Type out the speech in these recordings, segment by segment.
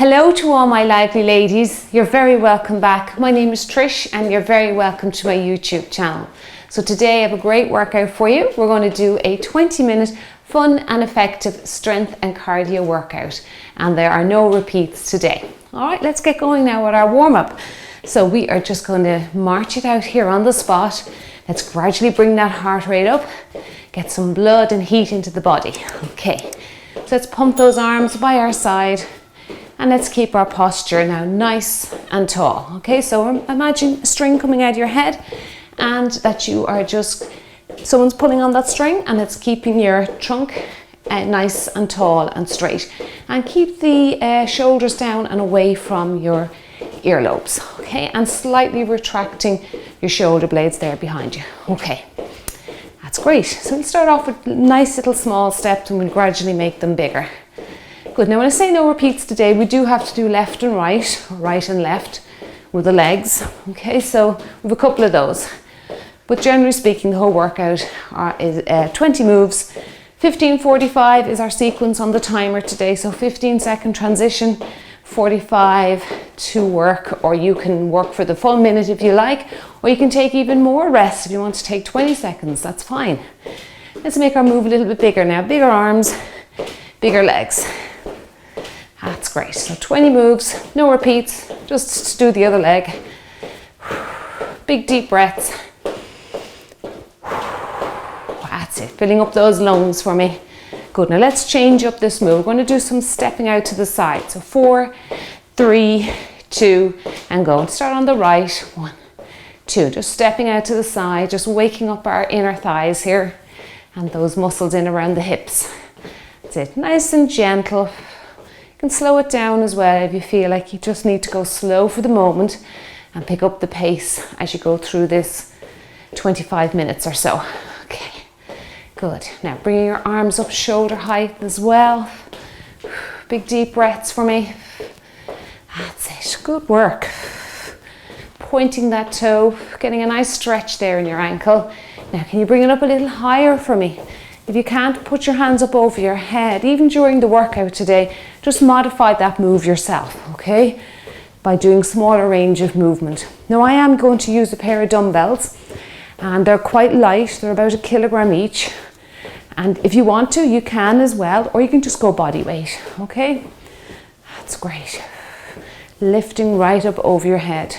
Hello to all my lively ladies, you're very welcome back. My name is Trish and you're very welcome to my YouTube channel. So today I have a great workout for you. We're going to do a 20-minute fun and effective strength and cardio workout, and there are no repeats today. All right, let's get going now with our warm-up. So we are just going to march it out here on the spot. Let's gradually bring that heart rate up, get some blood and heat into the body. Okay, so let's pump those arms by our side. And let's keep our posture now nice and tall. Okay, so imagine a string coming out of your head and that you are just, someone's pulling on that string and it's keeping your trunk nice and tall and straight. And keep the shoulders down and away from your earlobes. Okay, and slightly retracting your shoulder blades there behind you. Okay, that's great. So we'll start off with nice little small steps and we'll gradually make them bigger. Good, now when I say no repeats today, we do have to do left and right, or right and left with the legs. Okay, so we have a couple of those. But generally speaking, the whole workout is 20 moves. 15:45 is our sequence on the timer today. So 15-second transition, 45 to work, or you can work for the full minute if you like, or you can take even more rest if you want to take 20 seconds, that's fine. Let's make our move a little bit bigger now. Bigger arms, bigger legs. That's great. So 20 moves, no repeats, just to do the other leg. Big deep breaths. That's it, filling up those lungs for me. Good, now let's change up this move. We're going to do some stepping out to the side. So 4, 3, 2, and go. And start on the right. 1, 2, just stepping out to the side, just waking up our inner thighs here and those muscles in around the hips. That's it, nice and gentle. You can slow it down as well if you feel like you just need to go slow for the moment and pick up the pace as you go through this 25 minutes or so. Okay, good. Now bringing your arms up shoulder height as well. Big deep breaths for me. That's it, good work. Pointing that toe, getting a nice stretch there in your ankle. Now can you bring it up a little higher for me? If you can't, put your hands up over your head. Even during the workout today, just modify that move yourself, okay? By doing smaller range of movement. Now I am going to use a pair of dumbbells and they're quite light. They're about 1 kilogram each. And if you want to, you can as well, or you can just go body weight, okay? That's great. Lifting right up over your head.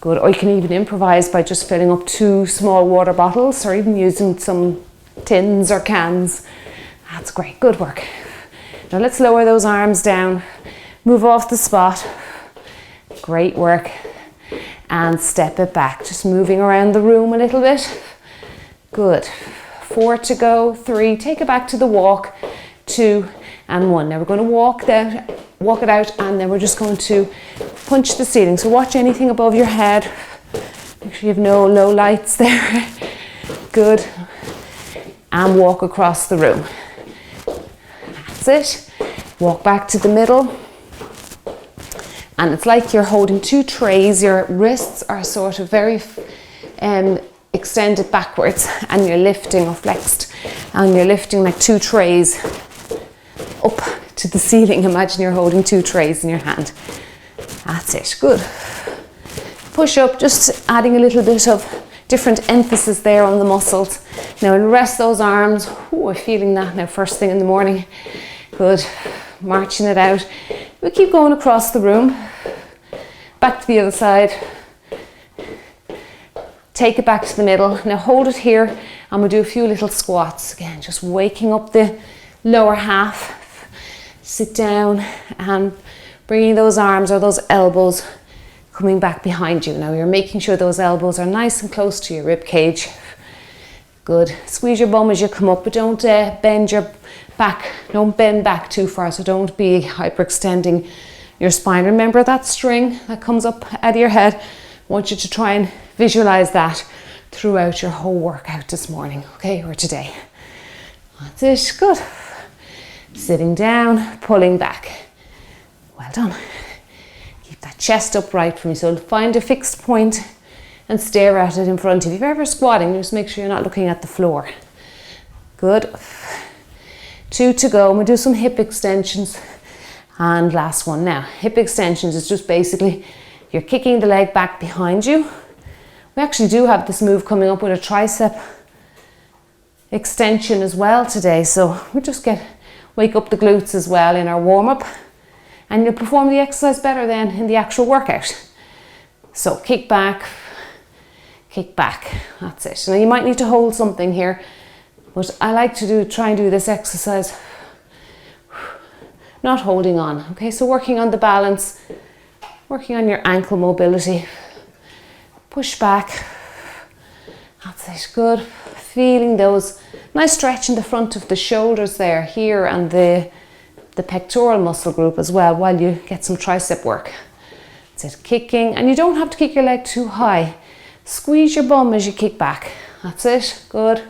Good, or you can even improvise by just filling up 2 small water bottles or even using some tins or cans. That's great, good work. Now let's lower those arms down, move off the spot. Great work. And step it back, just moving around the room a little bit. Good. 4 to go, 3, take it back to the walk, 2 and 1. Now we're going to walk it out and then we're just going to punch the ceiling. So watch anything above your head. Make sure you have no low lights there. Good. And walk across the room. That's it. Walk back to the middle. And it's like you're holding 2 trays. Your wrists are sort of very extended backwards and you're lifting or flexed. And you're lifting like 2 trays up to the ceiling. Imagine you're holding 2 trays in your hand. That's it. Good. Push up, just adding a little bit of different emphasis there on the muscles. Now we'll rest those arms. Ooh, I'm feeling that now first thing in the morning. Good. Marching it out. We'll keep going across the room. Back to the other side. Take it back to the middle. Now hold it here and we'll do a few little squats. Again, just waking up the lower half. Sit down and bringing those arms or those elbows coming back behind you. Now you're making sure those elbows are nice and close to your rib cage. Good. Squeeze your bum as you come up, but don't bend your back. Don't bend back too far, so don't be hyperextending your spine. Remember that string that comes up out of your head? I want you to try and visualize that throughout your whole workout this morning, okay, or today. That's it. Good. Sitting down, pulling back. Well done. Keep that chest upright for me. So find a fixed point and stare at it in front of you. If you're ever squatting, just make sure you're not looking at the floor. Good. 2 to go. And we'll do some hip extensions And last one now. Hip extensions is just basically you're kicking the leg back behind you. We actually do have this move coming up with a tricep extension as well today, so we just wake up the glutes as well in our warm-up, and you'll perform the exercise better then in the actual workout. So kick back, that's it. Now you might need to hold something here, but I like to try and do this exercise not holding on. Okay, so working on the balance, working on your ankle mobility. Push back, that's it, good. Feeling those, nice stretch in the front of the shoulders there, here, and the pectoral muscle group as well, while you get some tricep work. That's it, kicking, and you don't have to kick your leg too high. Squeeze your bum as you kick back, that's it, good.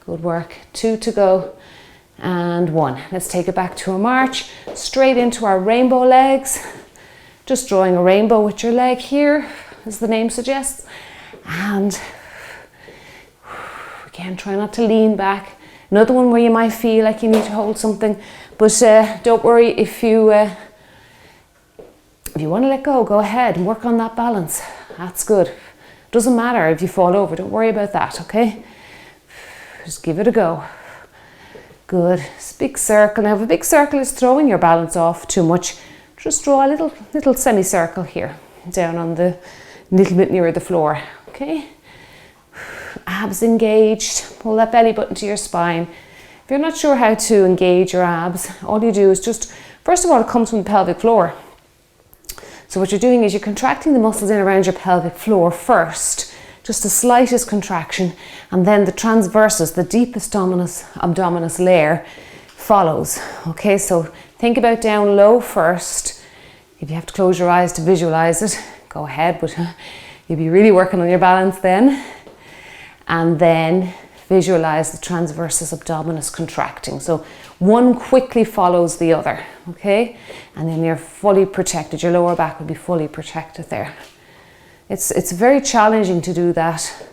Good work, 2 to go, and 1. Let's take it back to a march, straight into our rainbow legs. Just drawing a rainbow with your leg here, as the name suggests. And again, try not to lean back. Another one where you might feel like you need to hold something, but don't worry if you want to let go ahead and work on that balance. That's good. Doesn't matter if you fall over, don't worry about that, okay? Just give it a go. Good. It's a big circle. Now, if a big circle is throwing your balance off too much, just draw a little semicircle here, down on the little bit nearer the floor, okay? Abs engaged, pull that belly button to your spine. If you're not sure how to engage your abs, all you do is just, first of all, it comes from the pelvic floor. So what you're doing is you're contracting the muscles in around your pelvic floor first, just the slightest contraction, and then the transversus, the deepest abdominis layer, follows, okay? So think about down low first. If you have to close your eyes to visualize it, go ahead, but you'll be really working on your balance then. And then visualize the transversus abdominis contracting. So one quickly follows the other, okay? And then you're fully protected. Your lower back will be fully protected there. It's very challenging to do that,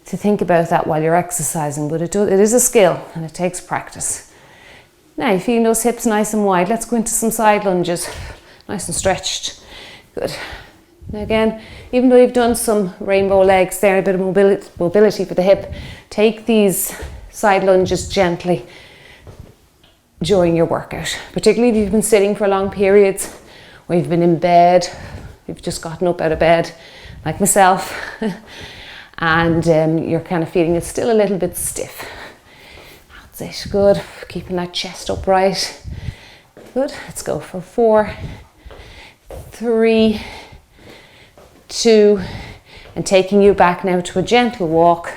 to think about that while you're exercising, but it is a skill and it takes practice. Now you're feeling those hips nice and wide. Let's go into some side lunges, nice and stretched. Good. Now again, even though you've done some rainbow legs there, a bit of mobility for the hip, take these side lunges gently during your workout. Particularly if you've been sitting for long periods, or you've been in bed, you've just gotten up out of bed, like myself, and you're kind of feeling it's still a little bit stiff. That's it, good. Keeping that chest upright. Good, let's go for 4, 3, 2, and taking you back now to a gentle walk.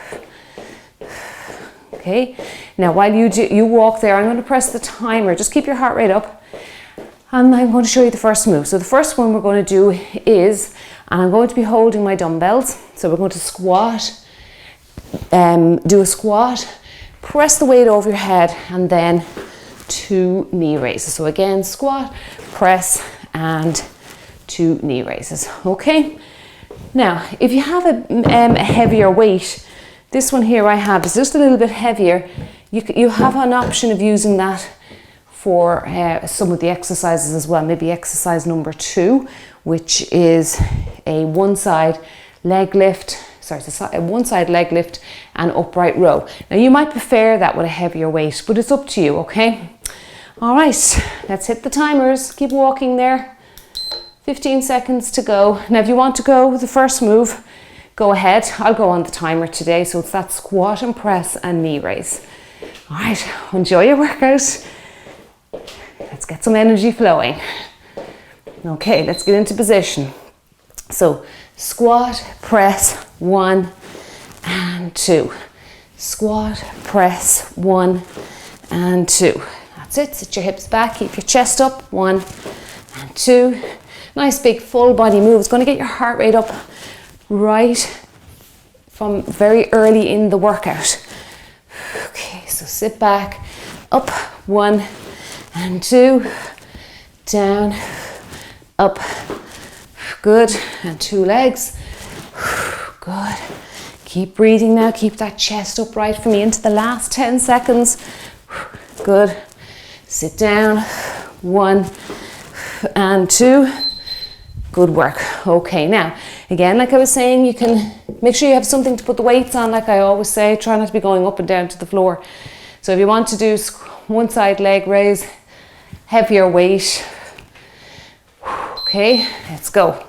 Okay, now while you walk there, I'm going to press the timer. Just keep your heart rate up, and I'm going to show you the first move. So the first one we're going to do is, and I'm going to be holding my dumbbells, so we're going to squat, do a squat, press the weight over your head, and then 2 knee raises. So again, squat, press, and 2 knee raises, okay? Now, if you have a heavier weight, this one here I have is just a little bit heavier. You have an option of using that for some of the exercises as well. Maybe exercise number 2, which is a one-side leg lift, one-side leg lift and upright row. Now you might prefer that with a heavier weight, but it's up to you, okay? All right, let's hit the timers. Keep walking there. 15 seconds to go. Now if you want to go with the first move, go ahead. I'll go on the timer today, so it's that squat and press and knee raise. All right, enjoy your workout. Let's get some energy flowing. Okay, let's get into position. So squat, press, 1 and 2. Squat, press, 1 and 2. That's it, sit your hips back, keep your chest up, 1 and 2. Nice big full body move. It's going to get your heart rate up right from very early in the workout. Okay, so sit back, up, 1 and 2, down, up, good, and 2 legs, good. Keep breathing now, keep that chest upright for me into the last 10 seconds, good. sit down, 1 and 2. Good work. Okay, now, again, like I was saying, you can make sure you have something to put the weights on, like I always say. Try not to be going up and down to the floor. So if you want to do one side leg raise, heavier weight. Okay, let's go.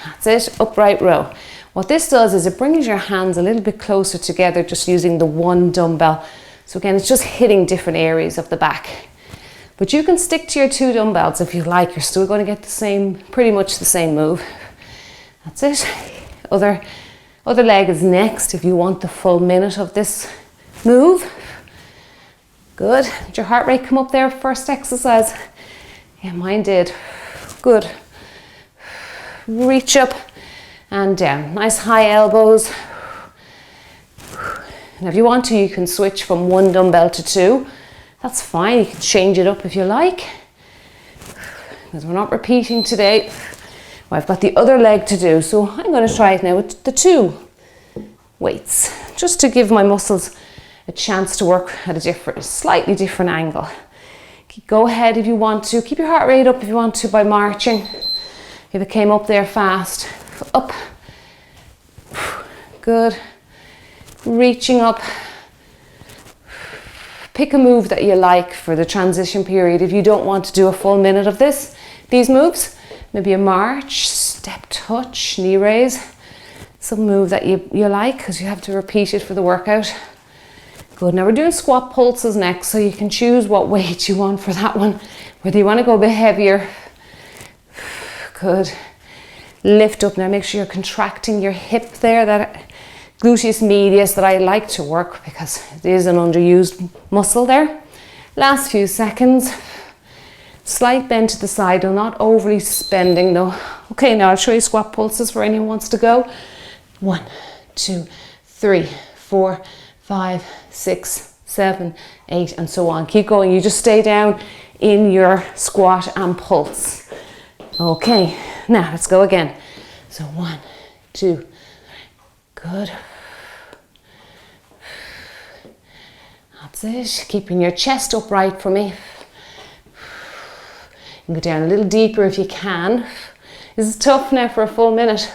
That's it, upright row. What this does is it brings your hands a little bit closer together just using the one dumbbell. So again, it's just hitting different areas of the back. But you can stick to your 2 dumbbells if you like. You're still going to get the same, pretty much the same move. That's it. Other leg is next if you want the full minute of this move. Good. Did your heart rate come up there first exercise? Yeah, mine did. Good. Reach up and down. Nice high elbows. And if you want to, you can switch from 1 dumbbell to 2. That's fine. You can change it up if you like. Because we're not repeating today. Well, I've got the other leg to do, so I'm going to try it now with the 2 weights, just to give my muscles a chance to work at a slightly different angle. Go ahead if you want to. Keep your heart rate up if you want to by marching. If it came up there fast. Up. Good. Reaching up. Pick a move that you like for the transition period. If you don't want to do a full minute of these moves, maybe a march, step touch, knee raise, some move that you like, because you have to repeat it for the workout. Good. Now we're doing squat pulses next, so you can choose what weight you want for that one, whether you want to go a bit heavier. Good. Lift up now. Make sure you're contracting your hip there, that gluteus medius that I like to work because it is an underused muscle there. Last few seconds. Slight bend to the side, no, not overly bending though. Okay, now I'll show you squat pulses for anyone who wants to go. 1, 2, 3, 4, 5, 6, 7, 8, and so on. Keep going. You just stay down in your squat and pulse. Okay, now let's go again. So 1, 2, good. That's it. Keeping your chest upright for me. You can go down a little deeper if you can. This is tough now for a full minute.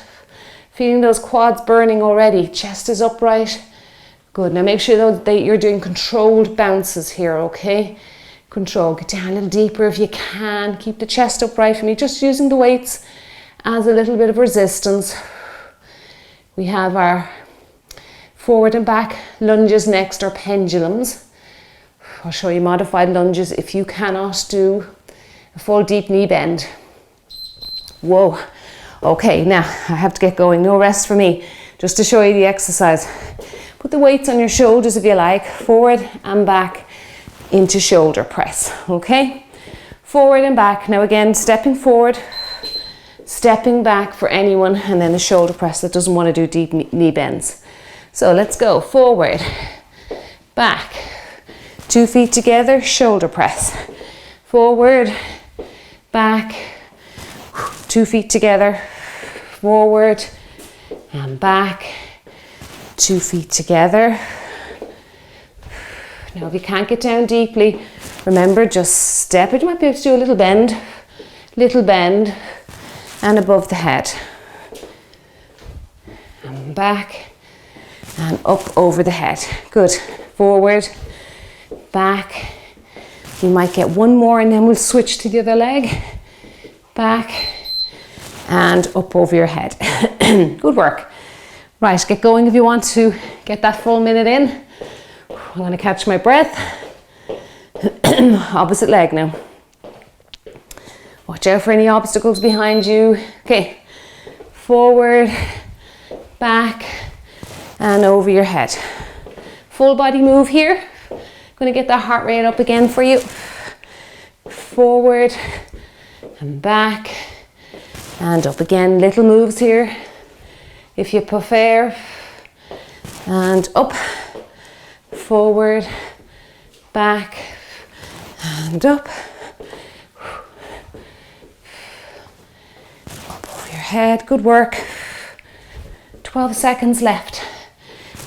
Feeling those quads burning already. Chest is upright. Good. Now make sure though that you're doing controlled bounces here, okay? Control. Get down a little deeper if you can. Keep the chest upright for me. Just using the weights as a little bit of resistance. We have our forward and back lunges next, or pendulums. I'll show you modified lunges if you cannot do a full deep knee bend. Whoa. Okay, now I have to get going. No rest for me. Just to show you the exercise. Put the weights on your shoulders if you like. Forward and back into shoulder press. Okay? Forward and back. Now again, stepping forward, stepping back for anyone, and then a shoulder press that doesn't want to do deep knee bends. So let's go. Forward, back, 2 feet together, shoulder press. Forward, back, 2 feet together, forward and back, 2 feet together. Now if you can't get down deeply, remember, just step it. You might be able to do a little bend and above the head. And back and up over the head. Good. Forward, back. You might get one more and then we'll switch to the other leg. Back and up over your head. Good work. Right, get going if you want to get that full minute in. I'm going to catch my breath. Opposite leg now. Watch out for any obstacles behind you. Okay, forward, back, and over your head. Full body move here. I'm going to get that heart rate up again for you. Forward and back and up again. Little moves here if you prefer. And up, forward, back, and up. Up over your head. Good work. 12 seconds left.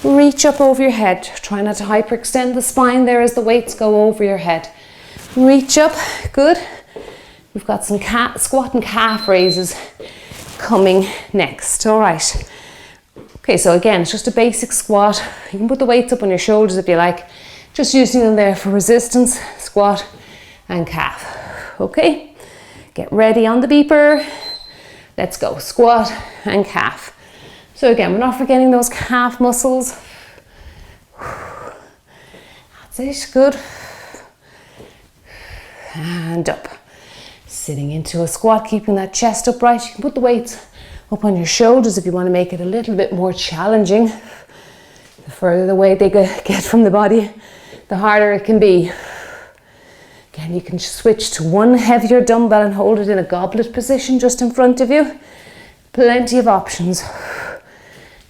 Reach up over your head. Try not to hyperextend the spine there as the weights go over your head. reach up, good. We've got some squat and calf raises coming next, all right. Okay, so again, it's just a basic squat. You can put the weights up on your shoulders if you like, just using them there for resistance, squat and calf. Okay, get ready on the beeper. Let's go, squat and calf. So again, we're not forgetting those calf muscles. That's it, good. And up. Sitting into a squat, keeping that chest upright. You can put the weights up on your shoulders if you want to make it a little bit more challenging. The further away they get from the body, the harder it can be. Again, you can switch to one heavier dumbbell and hold it in a goblet position just in front of you. Plenty of options.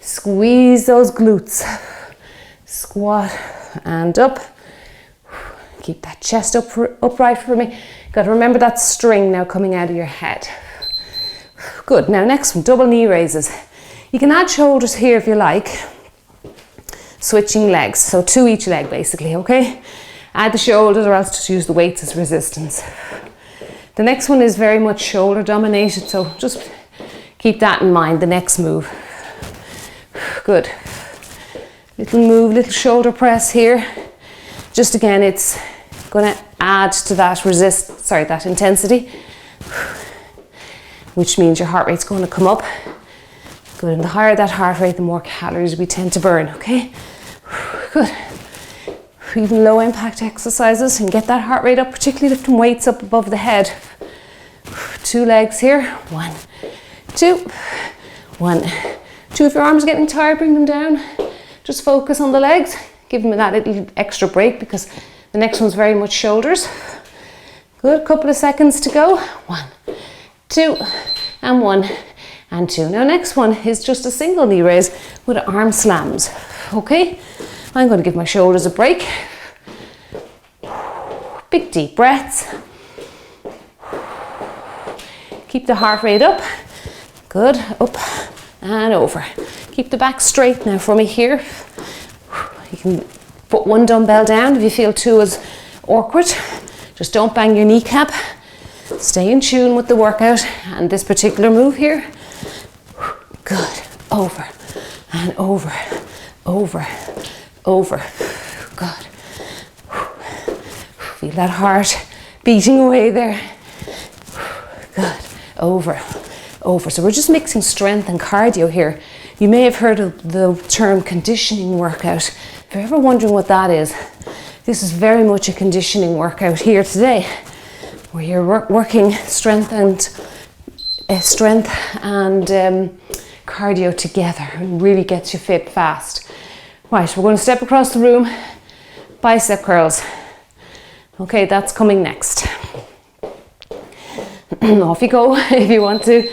Squeeze those glutes. Squat and up. Keep that chest upright for me. Got to remember that string now coming out of your head. Good, now next one, double knee raises. You can add shoulders here if you like. Switching legs, so 2 each leg basically, okay? Add the shoulders or else just use the weights as resistance. The next one is very much shoulder dominated, so just keep that in mind, the next move. Good. Little move, little shoulder press here. Just again, it's going to add to that that intensity, which means your heart rate's going to come up. Good, and the higher that heart rate, the more calories we tend to burn, okay? Good. Even low impact exercises and get that heart rate up, particularly lifting weights up above the head. 2 legs here, 1, 2, 1, 2. If your arms are getting tired, bring them down. Just focus on the legs. Give them that little extra break because the next one's very much shoulders. Good, couple of seconds to go. 1, 2, and 1, and 2. Now next one is just a single knee raise with arm slams, okay? I'm going to give my shoulders a break. Big deep breaths. Keep the heart rate up. Good, up and over. Keep the back straight now for me here. You can put 1 dumbbell down if you feel 2 is awkward. Just don't bang your kneecap. Stay in tune with the workout and this particular move here. Good, over and over, over, over. Good. Feel that heart beating away there. Good, over, over. So we're just mixing strength and cardio here. You may have heard of the term conditioning workout. If you're ever wondering what that is, this is very much a conditioning workout here today, where you're working strength and cardio together and really gets you fit fast. Right, we're going to step across the room, bicep curls. Okay, that's coming next. Off you go if you want to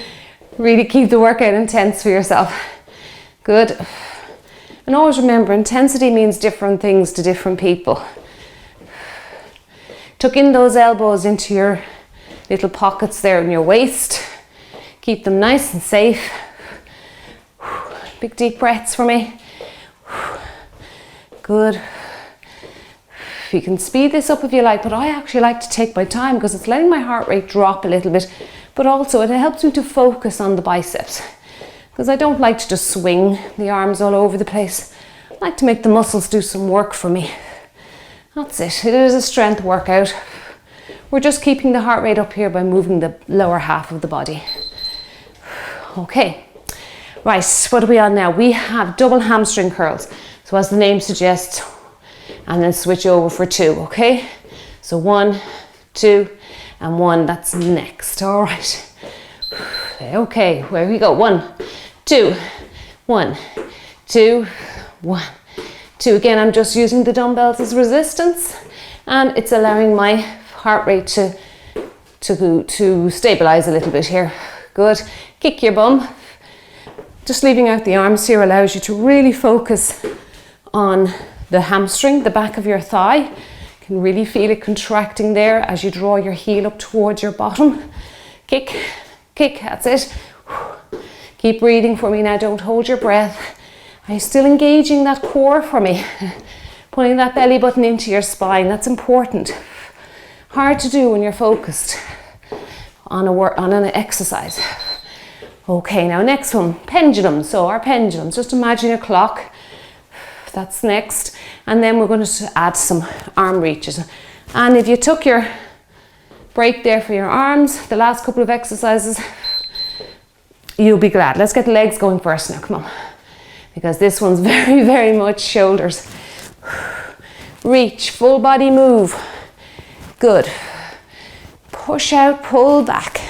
really keep the workout intense for yourself. Good. And always remember, intensity means different things to different people. Tuck in those elbows into your little pockets there in your waist. Keep them nice and safe. Big deep breaths for me. Good. You can speed this up if you like, but I actually like to take my time because it's letting my heart rate drop a little bit, but also it helps me to focus on the biceps because I don't like to just swing the arms all over the place. I like to make the muscles do some work for me. That's it. It is a strength workout. We're just keeping the heart rate up here by moving the lower half of the body. Okay. Right, what are we on now? We have double hamstring curls. So as the name suggests, and then switch over for 2, okay? So 1, 2, and 1, that's next, all right. Okay, where we go, 1, 2, 1, 2, 1, 2. Again, I'm just using the dumbbells as resistance, and it's allowing my heart rate to stabilize a little bit here. Good, kick your bum. Just leaving out the arms here allows you to really focus on the hamstring, the back of your thigh. You can really feel it contracting there as you draw your heel up towards your bottom. Kick, kick, that's it. Keep breathing for me now, don't hold your breath. Are you still engaging that core for me? Pulling that belly button into your spine, that's important. Hard to do when you're focused on an exercise. Okay, now next one, pendulum. So our pendulums, just imagine a clock. That's next. And then we're going to add some arm reaches. And if you took your break there for your arms, the last couple of exercises, you'll be glad. Let's get the legs going first now, come on. Because this one's very, very much shoulders. Reach, full body move. Good. Push out, pull back.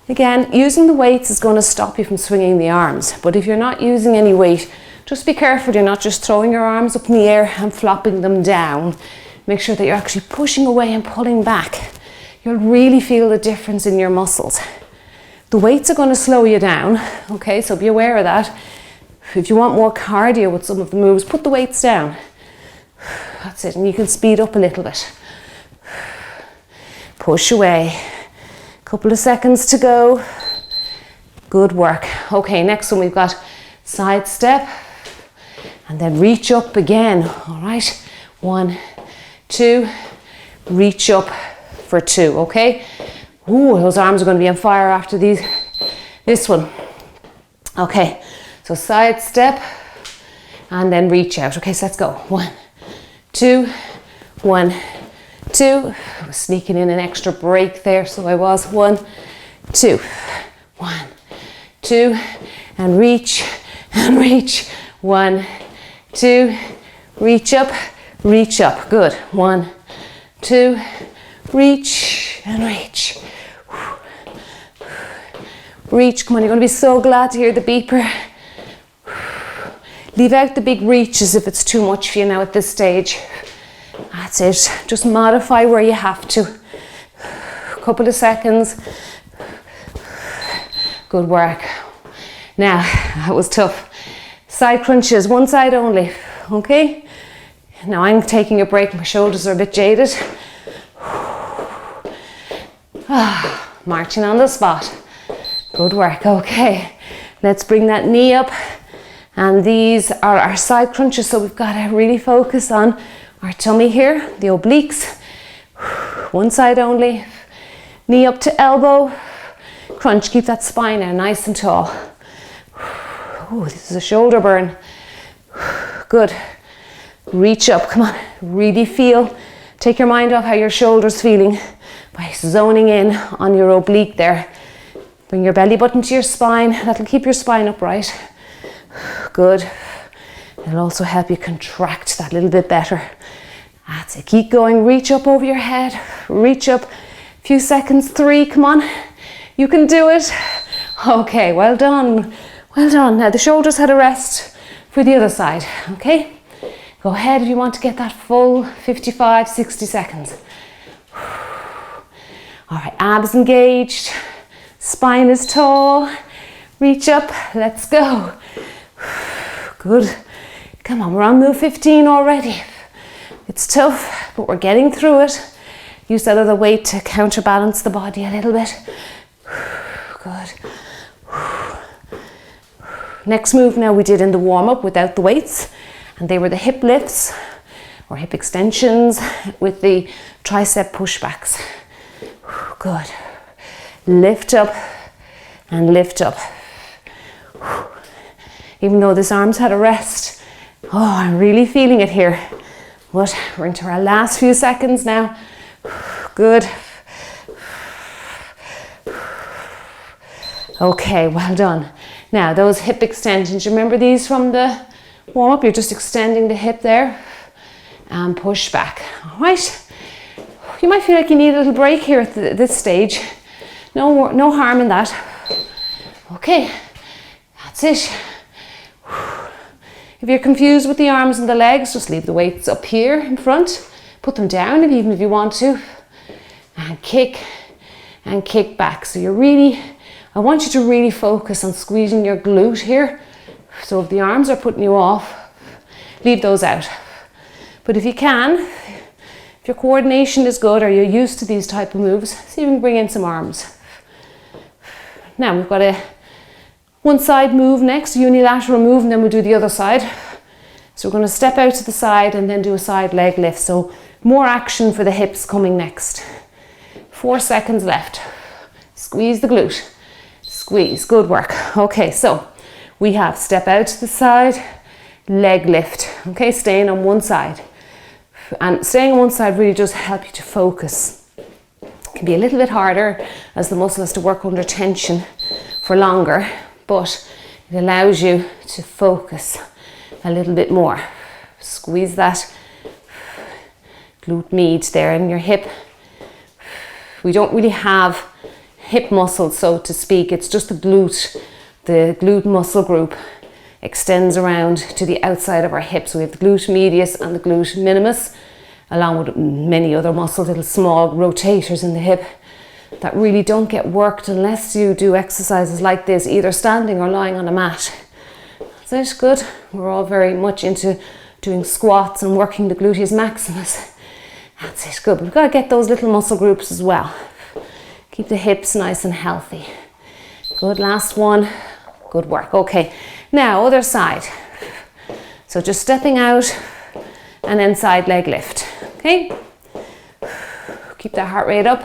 Again, using the weights is going to stop you from swinging the arms. But if you're not using any weight, just be careful you're not just throwing your arms up in the air and flopping them down. Make sure that you're actually pushing away and pulling back. You'll really feel the difference in your muscles. The weights are going to slow you down, okay, so be aware of that. If you want more cardio with some of the moves, put the weights down. That's it, and you can speed up a little bit. Push away. Couple of seconds to go. Good work. Okay, next one we've got side step and then reach up again. All right, 1, 2, reach up for 2. Okay. Ooh, those arms are going to be on fire after this one. Okay, so side step and then reach out. Okay, so let's go. 1, 2, 1, 2. I was sneaking in an extra break there, so I was. 1, 2, 1, 2, and reach and reach. 1, 2, reach up, reach up. Good. 1, 2, reach and reach. Reach. Come on, you're going to be so glad to hear the beeper. Leave out the big reaches if it's too much for you now at this stage. That's it. Just modify where you have to. A couple of seconds. Good work. Now, that was tough. Side crunches, one side only. Okay? Now I'm taking a break. My shoulders are a bit jaded. Marching on the spot. Good work. Okay. Let's bring that knee up. And these are our side crunches. So we've got to really focus on our tummy here, the obliques. One side only. Knee up to elbow. Crunch. Keep that spine now nice and tall. Oh, this is a shoulder burn. Good. Reach up. Come on. Really feel. Take your mind off how your shoulder's feeling by zoning in on your oblique there. Bring your belly button to your spine. That'll keep your spine upright. Good. It'll also help you contract that little bit better. That's it. Keep going. Reach up over your head. Reach up. Few seconds. 3. Come on. You can do it. Okay. Well done. Well done. Now the shoulders had a rest for the other side. Okay. Go ahead if you want to get that full 55, 60 seconds. All right. Abs engaged. Spine is tall. Reach up. Let's go. Good. Come on, we're on move 15 already. It's tough, but we're getting through it. Use that other weight to counterbalance the body a little bit. Good. Next move now we did in the warm-up without the weights, and they were the hip lifts or hip extensions with the tricep pushbacks. Good. Lift up and lift up. Even though this arm's had a rest, oh, I'm really feeling it here. But we're into our last few seconds now. Good. Okay, well done. Now those hip extensions, remember these from the warm-up? You're just extending the hip there and push back. All right. You might feel like you need a little break here at this stage. No harm in that. Okay, that's it. If you're confused with the arms and the legs, just leave the weights up here in front. Put them down even if you want to. And kick back. So I want you to really focus on squeezing your glute here. So if the arms are putting you off, leave those out. But if you can, if your coordination is good or you're used to these type of moves, see if you can bring in some arms. Now we've got a one side move next, unilateral move, and then we'll do the other side. So we're going to step out to the side and then do a side leg lift. So more action for the hips coming next. 4 seconds left. Squeeze the glute. Squeeze, good work. Okay, so we have step out to the side, leg lift. Okay, staying on one side. And staying on one side really does help you to focus. It can be a little bit harder as the muscle has to work under tension for longer, but it allows you to focus a little bit more. Squeeze that glute med there in your hip. We don't really have hip muscles, so to speak. It's just the glute muscle group extends around to the outside of our hips. So we have the glute medius and the glute minimus, along with many other muscles, little small rotators in the hip that really don't get worked unless you do exercises like this, either standing or lying on a mat. That's it, good. We're all very much into doing squats and working the gluteus maximus. That's it, good. We've got to get those little muscle groups as well. Keep the hips nice and healthy. Good, last one. Good work. Okay, now other side. So just stepping out and then side leg lift. Okay, keep that heart rate up.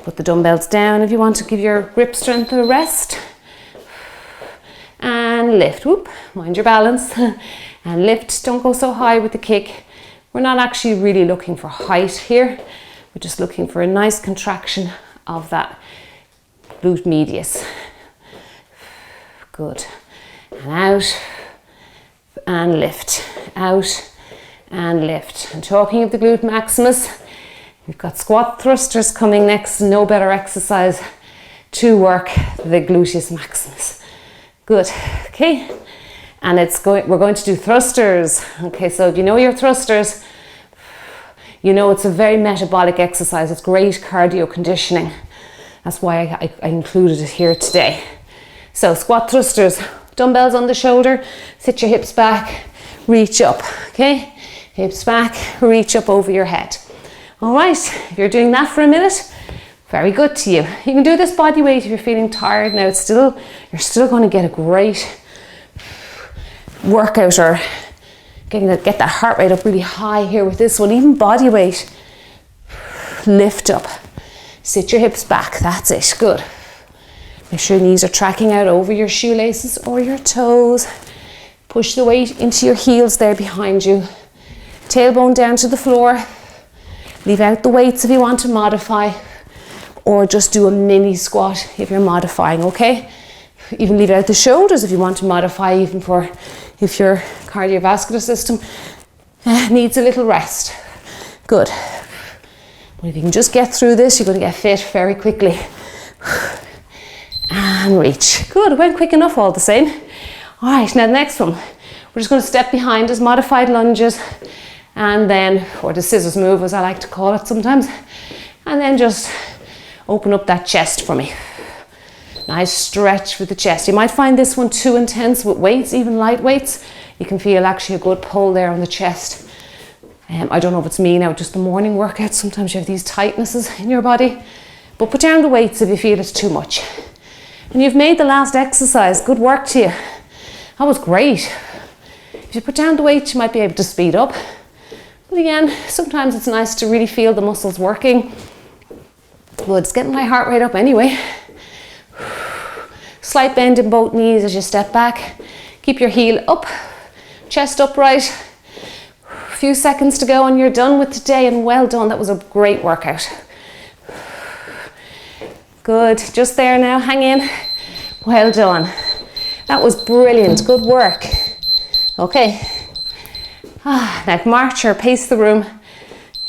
Put the dumbbells down if you want to give your grip strength a rest. And lift, whoop, mind your balance. And lift, don't go so high with the kick. We're not actually really looking for height here. We're just looking for a nice contraction of that glute medius. Good. And out and lift, out and lift. And talking of the glute maximus, we've got squat thrusters coming next. No better exercise to work the gluteus maximus. Good. Okay. And we're going to do thrusters. Okay, so if you know your thrusters, you know it's a very metabolic exercise. It's great cardio conditioning. That's why I included it here today. So squat thrusters, dumbbells on the shoulder, sit your hips back, reach up, okay? Hips back, reach up over your head. All right, if you're doing that for a minute, very good to you. You can do this body weight if you're feeling tired now. You're still going to get a great workout, or get that heart rate up really high here with this one. Even body weight, lift up, sit your hips back, that's it, good. Make sure your knees are tracking out over your shoelaces or your toes. Push the weight into your heels there behind you. Tailbone down to the floor. Leave out the weights if you want to modify, or just do a mini squat if you're modifying, okay? Even leave out the shoulders if you want to modify, even for if your cardiovascular system needs a little rest. Good. Well, if you can just get through this, you're going to get fit very quickly. And reach. Good, it went quick enough all the same. All right, now the next one. We're just going to step behind us, modified lunges, and then, or the scissors move as I like to call it sometimes, and then just open up that chest for me. Nice stretch with the chest. You might find this one too intense with weights, even light weights. You can feel actually a good pull there on the chest. I don't know if it's me now, just the morning workout. Sometimes you have these tightnesses in your body. But put down the weights if you feel it's too much. And you've made the last exercise. Good work to you. That was great. If you put down the weights, you might be able to speed up. But again, sometimes it's nice to really feel the muscles working. Well, it's getting my heart rate up anyway. Slight bend in both knees as you step back. Keep your heel up, chest upright. A few seconds to go and you're done with today, and well done. That was a great workout. Good, just there now, hang in. Well done. That was brilliant, good work. Okay, now march or pace the room.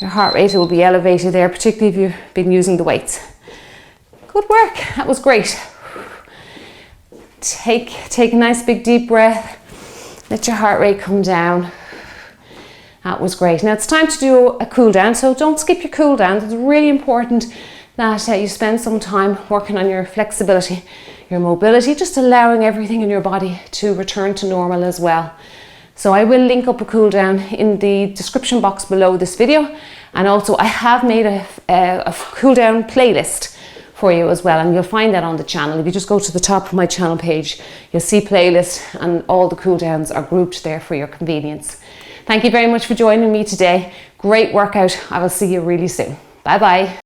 Your heart rate will be elevated there, particularly if you've been using the weights. Good work, that was great. Take a nice big deep breath. Let your heart rate come down. That was great. Now it's time to do a cool down, so don't skip your cool down. It's really important that you spend some time working on your flexibility, your mobility, just allowing everything in your body to return to normal as well. So I will link up a cool down in the description box below this video, and also I have made a cool down playlist for you as well, and you'll find that on the channel. If you just go to the top of my channel page, you'll see playlist, and all the cool downs are grouped there for your convenience. Thank you very much for joining me today. Great workout. I will see you really soon. Bye bye.